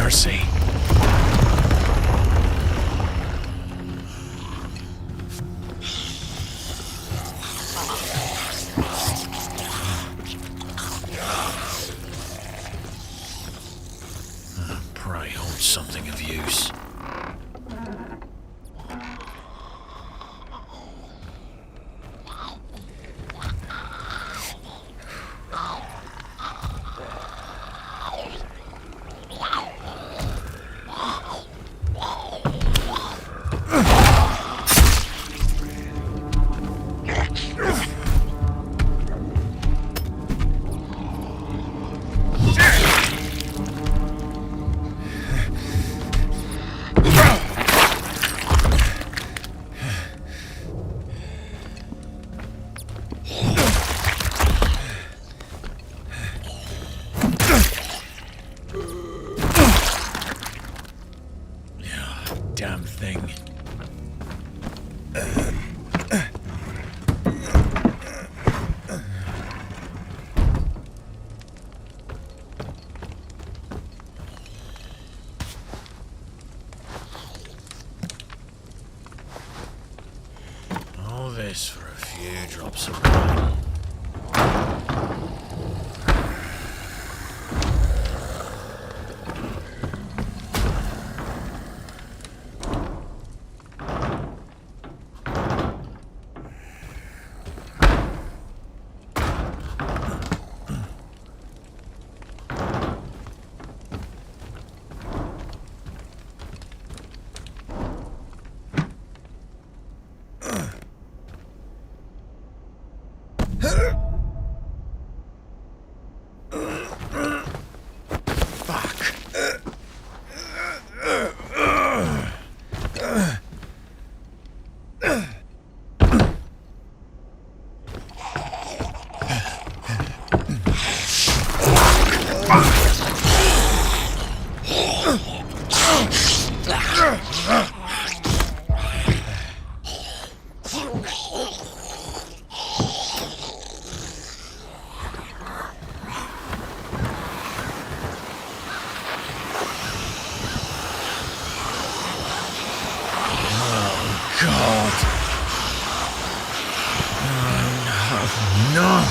mercy. Pray hold something of use. Damn thing. All this for a few drops of rain. God. Oh, no.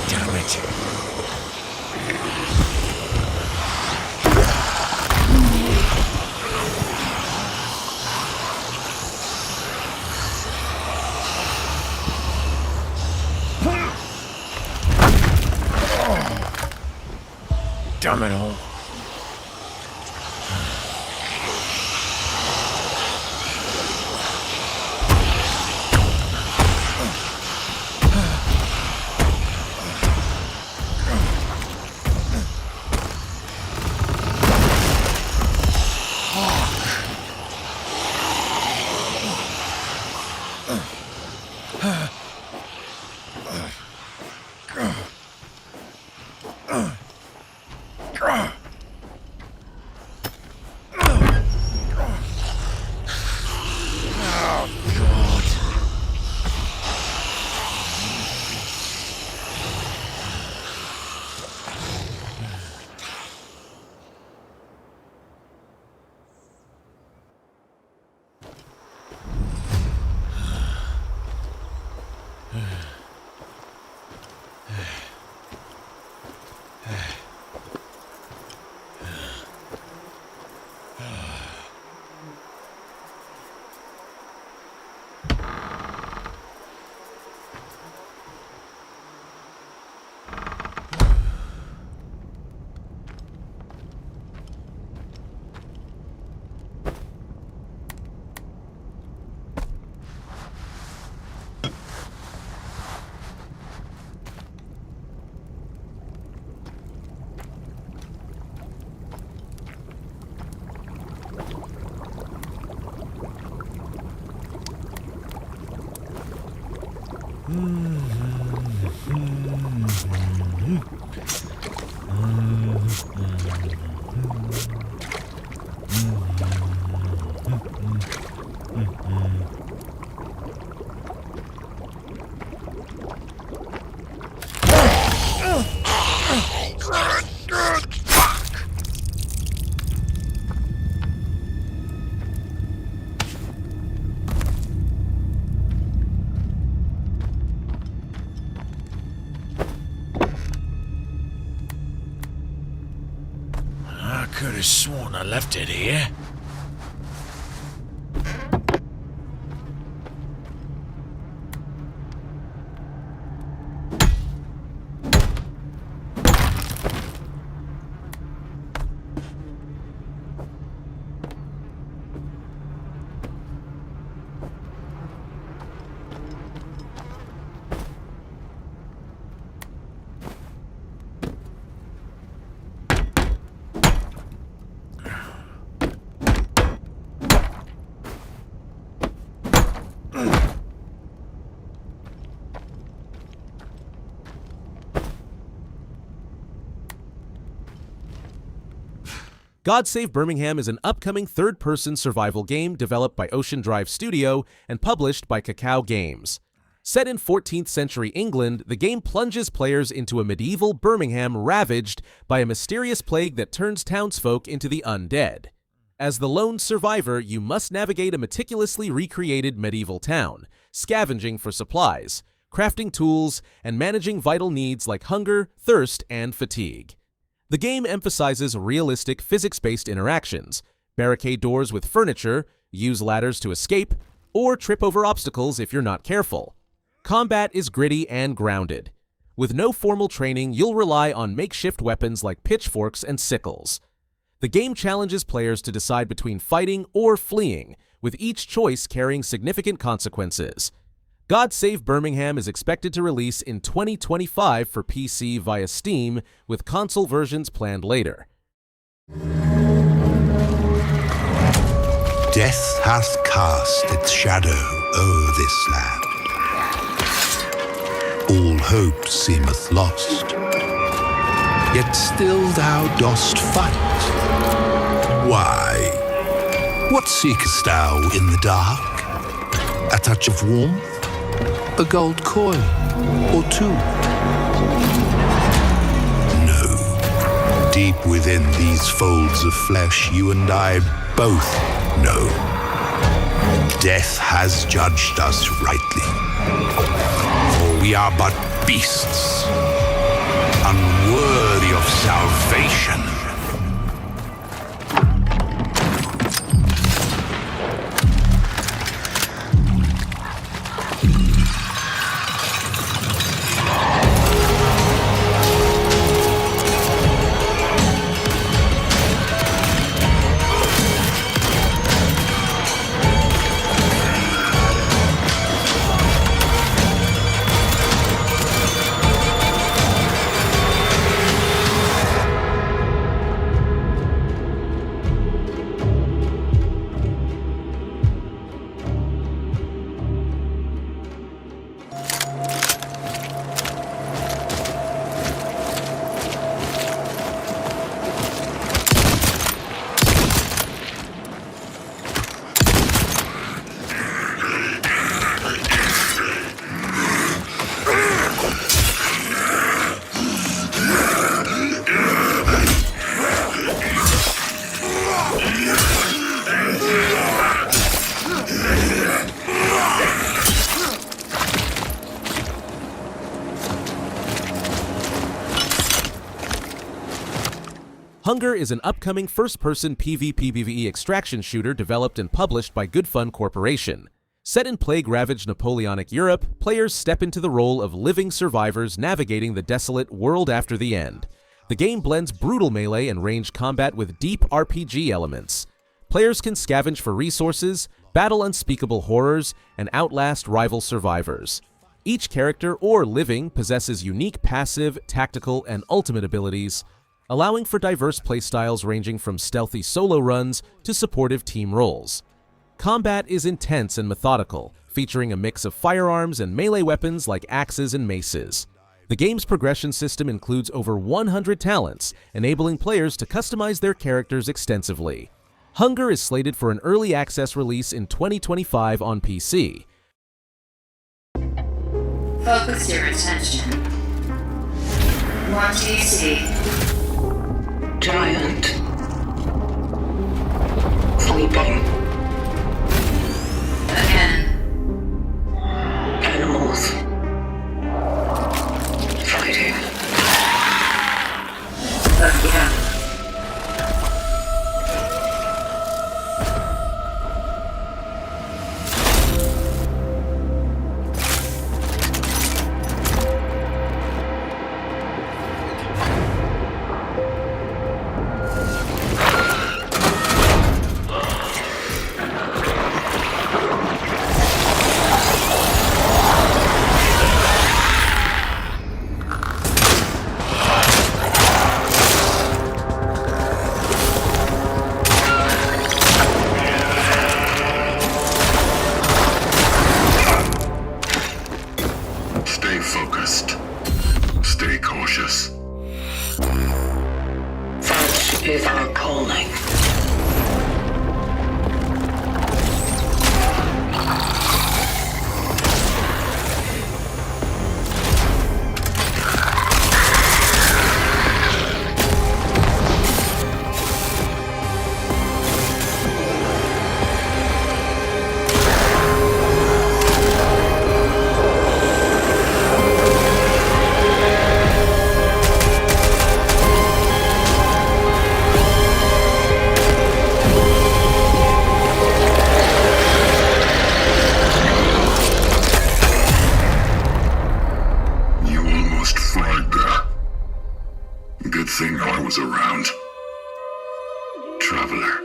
Damn it. Damn it all. Ugh. I could have sworn I left it here. God Save Birmingham is an upcoming third-person survival game developed by Ocean Drive Studio and published by Cacao Games. Set in 14th century England, the game plunges players into a medieval Birmingham ravaged by a mysterious plague that turns townsfolk into the undead. As the lone survivor, you must navigate a meticulously recreated medieval town, scavenging for supplies, crafting tools, and managing vital needs like hunger, thirst, and fatigue. The game emphasizes realistic physics-based interactions, barricade doors with furniture, use ladders to escape, or trip over obstacles if you're not careful. Combat is gritty and grounded. With no formal training, you'll rely on makeshift weapons like pitchforks and sickles. The game challenges players to decide between fighting or fleeing, with each choice carrying significant consequences. God Save Birmingham is expected to release in 2025 for PC via Steam, with console versions planned later. Death hath cast its shadow o'er this land. All hope seemeth lost, yet still thou dost fight. Why? What seekest thou in the dark? A touch of warmth? A gold coin or two? No. Deep within these folds of flesh, you and I both know. Death has judged us rightly. For we are but beasts, unworthy of salvation. Hunger is an upcoming first-person PvP/PvE extraction shooter developed and published by Good Fun Corporation. Set in plague-ravaged Napoleonic Europe, players step into the role of living survivors navigating the desolate world after the end. The game blends brutal melee and ranged combat with deep RPG elements. Players can scavenge for resources, battle unspeakable horrors, and outlast rival survivors. Each character or living possesses unique passive, tactical, and ultimate abilities, allowing for diverse playstyles ranging from stealthy solo runs to supportive team roles. Combat is intense and methodical, featuring a mix of firearms and melee weapons like axes and maces. The game's progression system includes over 100 talents, enabling players to customize their characters extensively. Hunger is slated for an early access release in 2025 on PC. Focus your attention. 1TC. Giant. Sleeping. Again. Animals. Fighting. Again. Stay focused. Stay cautious. Such is our calling. Good thing I was around. Traveler.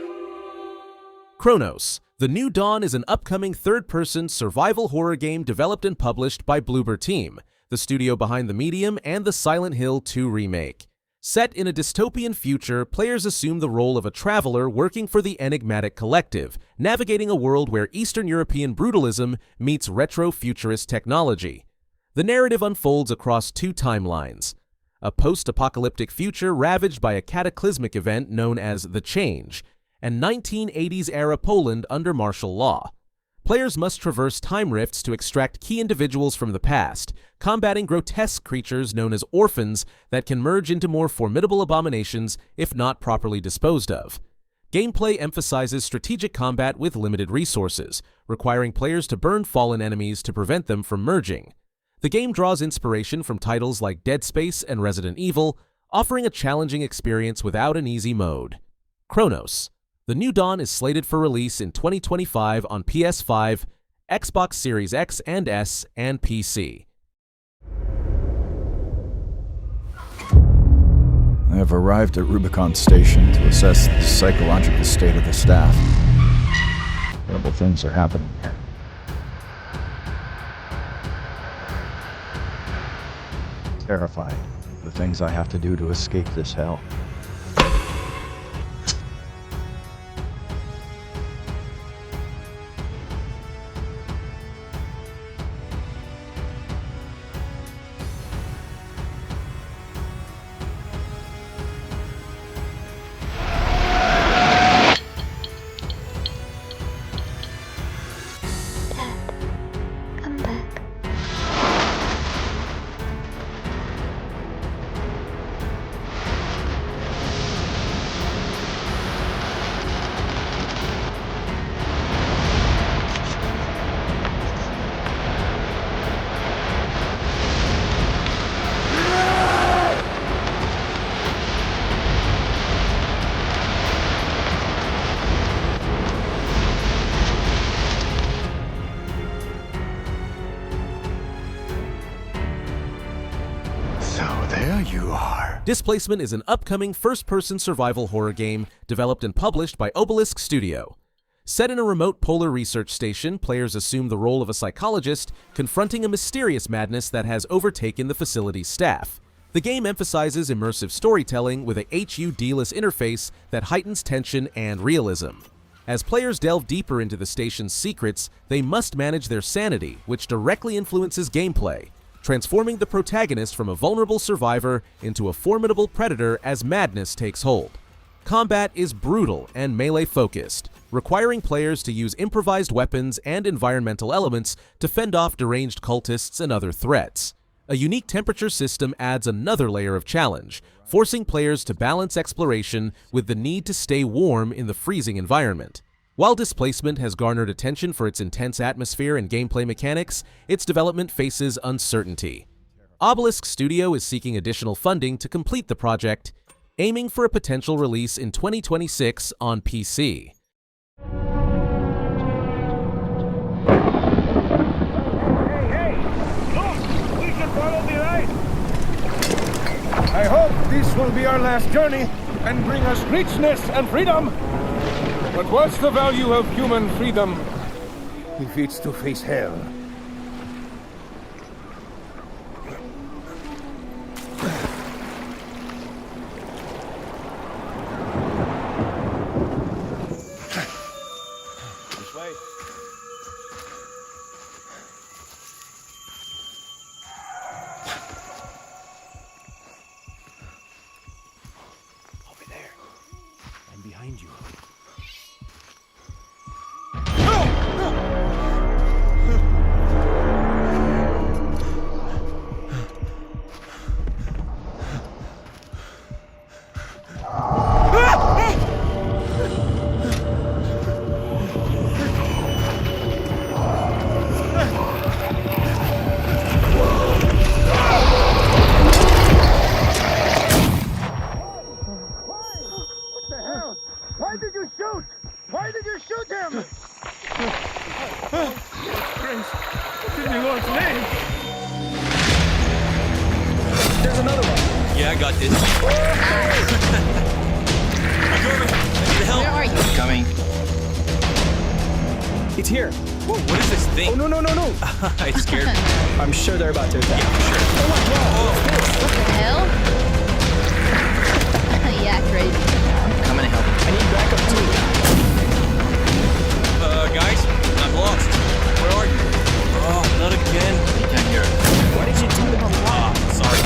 Cronos, The New Dawn is an upcoming third-person survival horror game developed and published by Bloober Team, the studio behind the Medium and the Silent Hill 2 remake. Set in a dystopian future, players assume the role of a traveler working for the Enigmatic Collective, navigating a world where Eastern European brutalism meets retro-futurist technology. The narrative unfolds across two timelines: a post-apocalyptic future ravaged by a cataclysmic event known as the Change, and 1980s-era Poland under martial law. Players must traverse time rifts to extract key individuals from the past, combating grotesque creatures known as orphans that can merge into more formidable abominations if not properly disposed of. Gameplay emphasizes strategic combat with limited resources, requiring players to burn fallen enemies to prevent them from merging. The game draws inspiration from titles like Dead Space and Resident Evil, offering a challenging experience without an easy mode. Cronos. The New Dawn is slated for release in 2025 on PS5, Xbox Series X and S, and PC. I have arrived at Rubicon Station to assess the psychological state of the staff. Terrible things are happening here. Terrified of the things I have to do to escape this hell. Come back. So there you are. Displacement is an upcoming first-person survival horror game developed and published by Obelisk Studio. Set in a remote polar research station, players assume the role of a psychologist confronting a mysterious madness that has overtaken the facility's staff. The game emphasizes immersive storytelling with a HUD-less interface that heightens tension and realism. As players delve deeper into the station's secrets, they must manage their sanity, which directly influences gameplay, transforming the protagonist from a vulnerable survivor into a formidable predator as madness takes hold. Combat is brutal and melee-focused, requiring players to use improvised weapons and environmental elements to fend off deranged cultists and other threats. A unique temperature system adds another layer of challenge, forcing players to balance exploration with the need to stay warm in the freezing environment. While Displacement has garnered attention for its intense atmosphere and gameplay mechanics, its development faces uncertainty. Obelisk Studio is seeking additional funding to complete the project, aiming for a potential release in 2026 on PC. I hope this will be our last journey and bring us richness and freedom. But what's the value of human freedom if it's to face hell? This way. Over there. I'm behind you. Why did you shoot? Why did you shoot him? Prince, what's in the Lord's name? There's another one. Yeah, I got this. I need help. Where are you? Coming. It's here. Whoa, what is this thing? Oh, no. It scared me. I'm sure they're about to attack. Yeah, for sure. Oh my god. What the hell? Yeah, crazy. I'm coming to help. I need backup too. Guys, I'm lost. Where are you? Oh, not again. I can't hear it. What did you do to him? Sorry.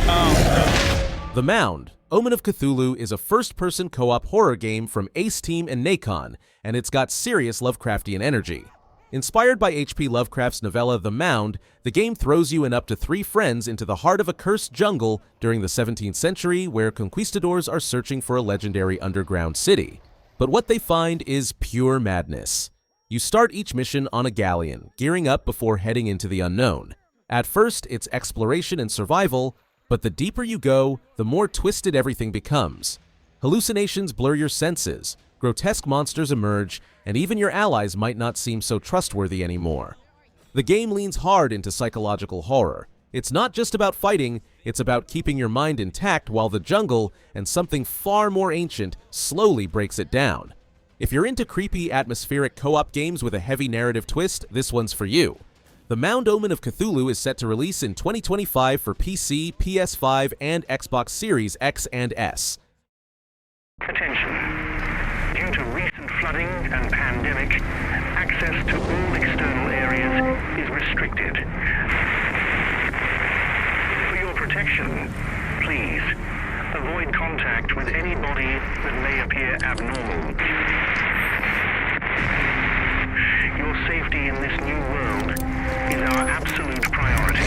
Oh. The Mound, Omen of Cthulhu is a first-person co-op horror game from Ace Team and Nacon, and it's got serious Lovecraftian energy. Inspired by H.P. Lovecraft's novella The Mound, the game throws you and up to 3 friends into the heart of a cursed jungle during the 17th century where conquistadors are searching for a legendary underground city. But what they find is pure madness. You start each mission on a galleon, gearing up before heading into the unknown. At first, it's exploration and survival, but the deeper you go, the more twisted everything becomes. Hallucinations blur your senses, grotesque monsters emerge, and even your allies might not seem so trustworthy anymore. The game leans hard into psychological horror. It's not just about fighting, it's about keeping your mind intact while the jungle, and something far more ancient, slowly breaks it down. If you're into creepy, atmospheric co-op games with a heavy narrative twist, this one's for you. The Mound Omen of Cthulhu is set to release in 2025 for PC, PS5, and Xbox Series X and S. Attention. Due to recent flooding and pandemic, access to all external areas is restricted. For your protection, please avoid contact with anybody that may appear abnormal. Your safety in this new world is our absolute priority.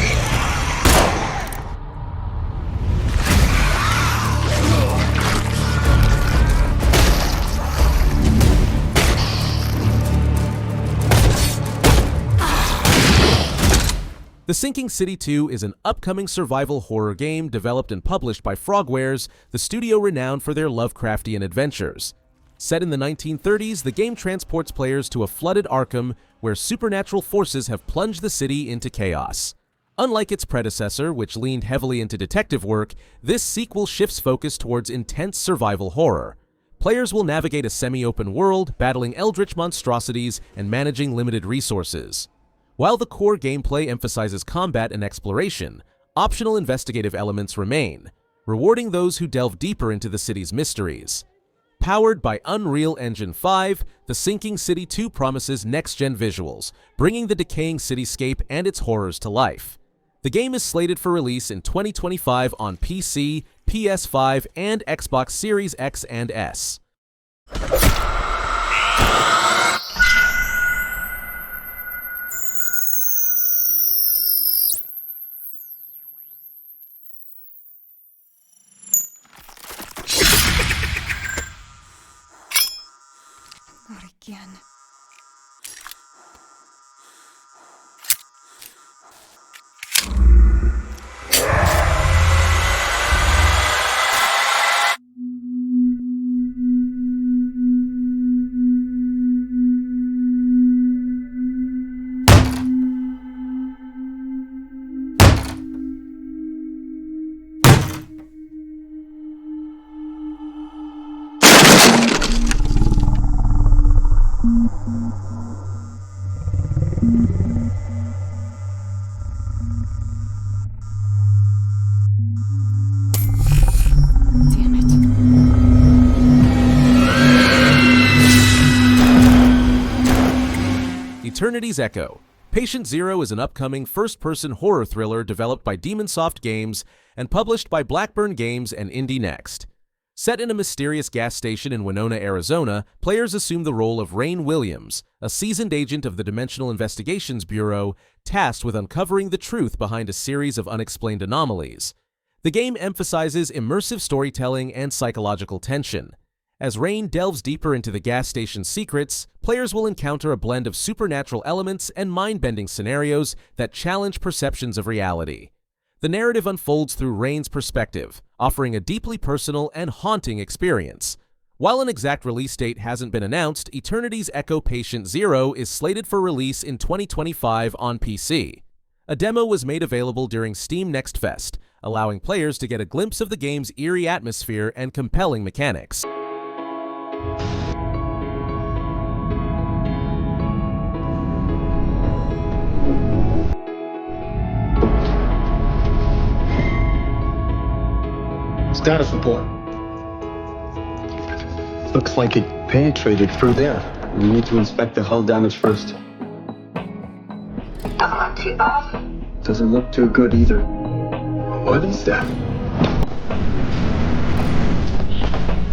The Sinking City 2 is an upcoming survival horror game developed and published by Frogwares, the studio renowned for their Lovecraftian adventures. Set in the 1930s, the game transports players to a flooded Arkham where supernatural forces have plunged the city into chaos. Unlike its predecessor, which leaned heavily into detective work, this sequel shifts focus towards intense survival horror. Players will navigate a semi-open world, battling eldritch monstrosities and managing limited resources. While the core gameplay emphasizes combat and exploration, optional investigative elements remain, rewarding those who delve deeper into the city's mysteries. Powered by Unreal Engine 5, The Sinking City 2 promises next-gen visuals, bringing the decaying cityscape and its horrors to life. The game is slated for release in 2025 on PC, PS5, and Xbox Series X and S. Not again. Eternity's Echo. Patient Zero is an upcoming first-person horror thriller developed by Demonsoft Games and published by Blackburn Games and Indie Next. Set in a mysterious gas station in Winona, Arizona, players assume the role of Rain Williams, a seasoned agent of the Dimensional Investigations Bureau, tasked with uncovering the truth behind a series of unexplained anomalies. The game emphasizes immersive storytelling and psychological tension. As Rain delves deeper into the gas station's secrets, players will encounter a blend of supernatural elements and mind-bending scenarios that challenge perceptions of reality. The narrative unfolds through Rain's perspective, offering a deeply personal and haunting experience. While an exact release date hasn't been announced, Eternity's Echo Patient Zero is slated for release in 2025 on PC. A demo was made available during Steam Next Fest, allowing players to get a glimpse of the game's eerie atmosphere and compelling mechanics. Status report. Looks like it penetrated through there. We need to inspect the hull damage first. Doesn't look too bad. Doesn't look too good either. What is that?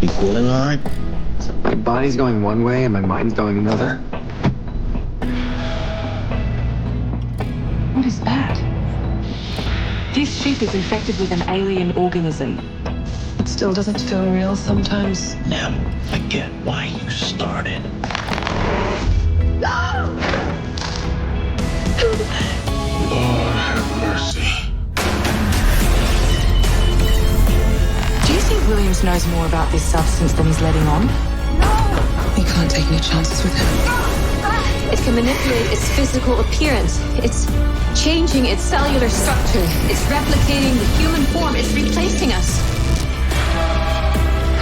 You feeling alright? My body's going one way and my mind's going another. What is that? This ship is infected with an alien organism. It still doesn't feel real sometimes. Now, I get why you started. Lord have mercy. Do you think Williams knows more about this substance than he's letting on? We can't take any chances with him. It can manipulate its physical appearance. It's changing its cellular structure. It's replicating the human form. It's replacing us.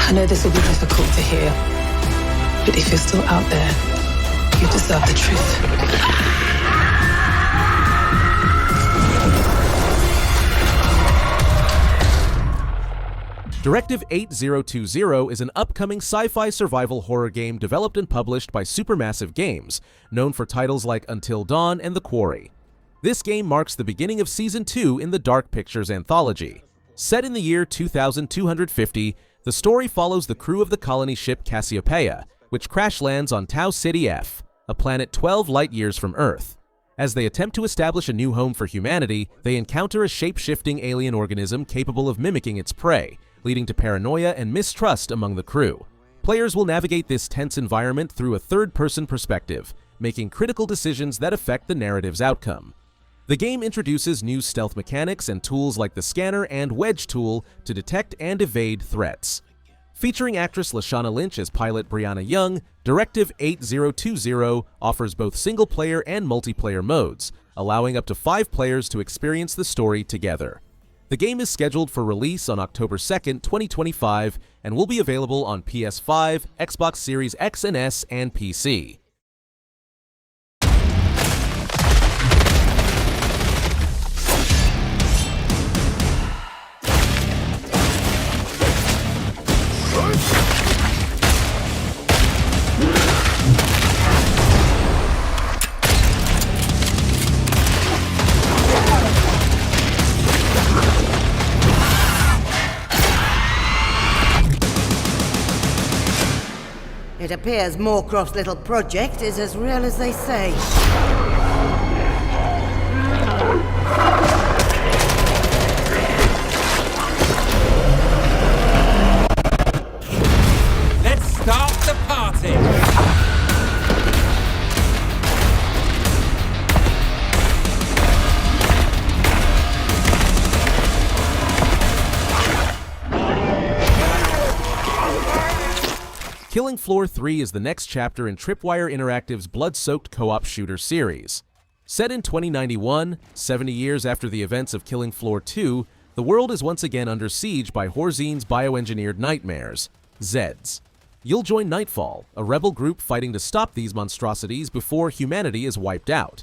I know this will be difficult to hear, but if you're still out there, you deserve the truth. Directive 8020 is an upcoming sci-fi survival horror game developed and published by Supermassive Games, known for titles like Until Dawn and The Quarry. This game marks the beginning of Season 2 in the Dark Pictures anthology. Set in the year 2250, the story follows the crew of the colony ship Cassiopeia, which crash lands on Tau City F, a planet 12 light-years from Earth. As they attempt to establish a new home for humanity, they encounter a shape-shifting alien organism capable of mimicking its prey, leading to paranoia and mistrust among the crew. Players will navigate this tense environment through a third-person perspective, making critical decisions that affect the narrative's outcome. The game introduces new stealth mechanics and tools like the scanner and wedge tool to detect and evade threats. Featuring actress Lashana Lynch as pilot Brianna Young, Directive 8020 offers both single-player and multiplayer modes, allowing up to 5 players to experience the story together. The game is scheduled for release on October 2nd, 2025, and will be available on PS5, Xbox Series X and S, and PC. appears Moorcroft's little project is as real as they say. Let's start the party! Killing Floor 3 is the next chapter in Tripwire Interactive's blood-soaked co-op shooter series. Set in 2091, 70 years after the events of Killing Floor 2, the world is once again under siege by Horzine's bioengineered nightmares, Zeds. You'll join Nightfall, a rebel group fighting to stop these monstrosities before humanity is wiped out.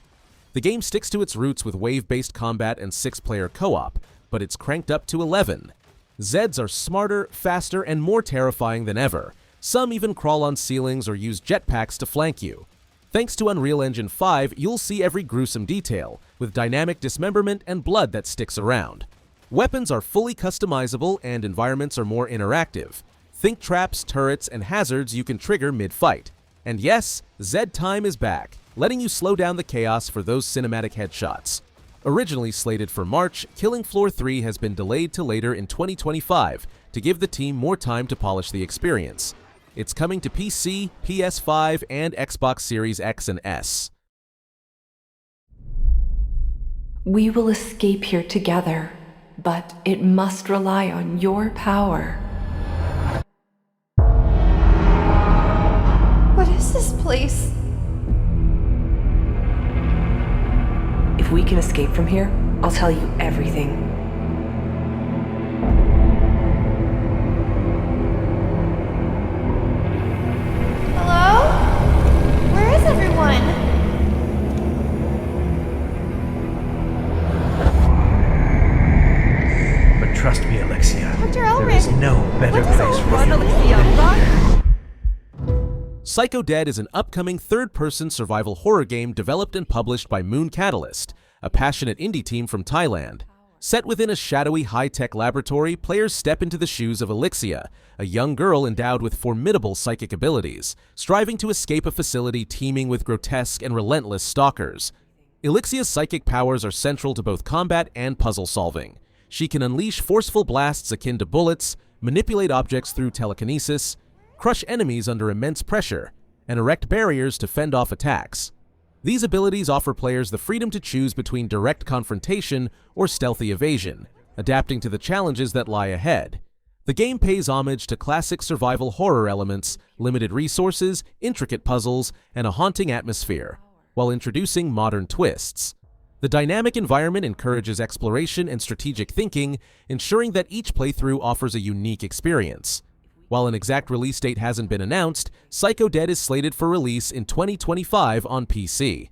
The game sticks to its roots with wave-based combat and 6-player co-op, but it's cranked up to 11. Zeds are smarter, faster, and more terrifying than ever. Some even crawl on ceilings or use jetpacks to flank you. Thanks to Unreal Engine 5, you'll see every gruesome detail, with dynamic dismemberment and blood that sticks around. Weapons are fully customizable and environments are more interactive. Think traps, turrets, and hazards you can trigger mid-fight. And yes, Zed Time is back, letting you slow down the chaos for those cinematic headshots. Originally slated for March, Killing Floor 3 has been delayed to later in 2025 to give the team more time to polish the experience. It's coming to PC, PS5, and Xbox Series X and S. We will escape here together, but it must rely on your power. What is this place? If we can escape from here, I'll tell you everything. Hello? Where is everyone? But trust me, Alexia, Dr. there Elric, is no better what is place all for you. this? Psycho Dead is an upcoming third-person survival horror game developed and published by Moon Catalyst, a passionate indie team from Thailand. Set within a shadowy high-tech laboratory, players step into the shoes of Alexia, a young girl endowed with formidable psychic abilities, striving to escape a facility teeming with grotesque and relentless stalkers. Alexia's psychic powers are central to both combat and puzzle solving. She can unleash forceful blasts akin to bullets, manipulate objects through telekinesis, crush enemies under immense pressure, and erect barriers to fend off attacks. These abilities offer players the freedom to choose between direct confrontation or stealthy evasion, adapting to the challenges that lie ahead. The game pays homage to classic survival horror elements, limited resources, intricate puzzles, and a haunting atmosphere, while introducing modern twists. The dynamic environment encourages exploration and strategic thinking, ensuring that each playthrough offers a unique experience. While an exact release date hasn't been announced, Psycho Dead is slated for release in 2025 on PC.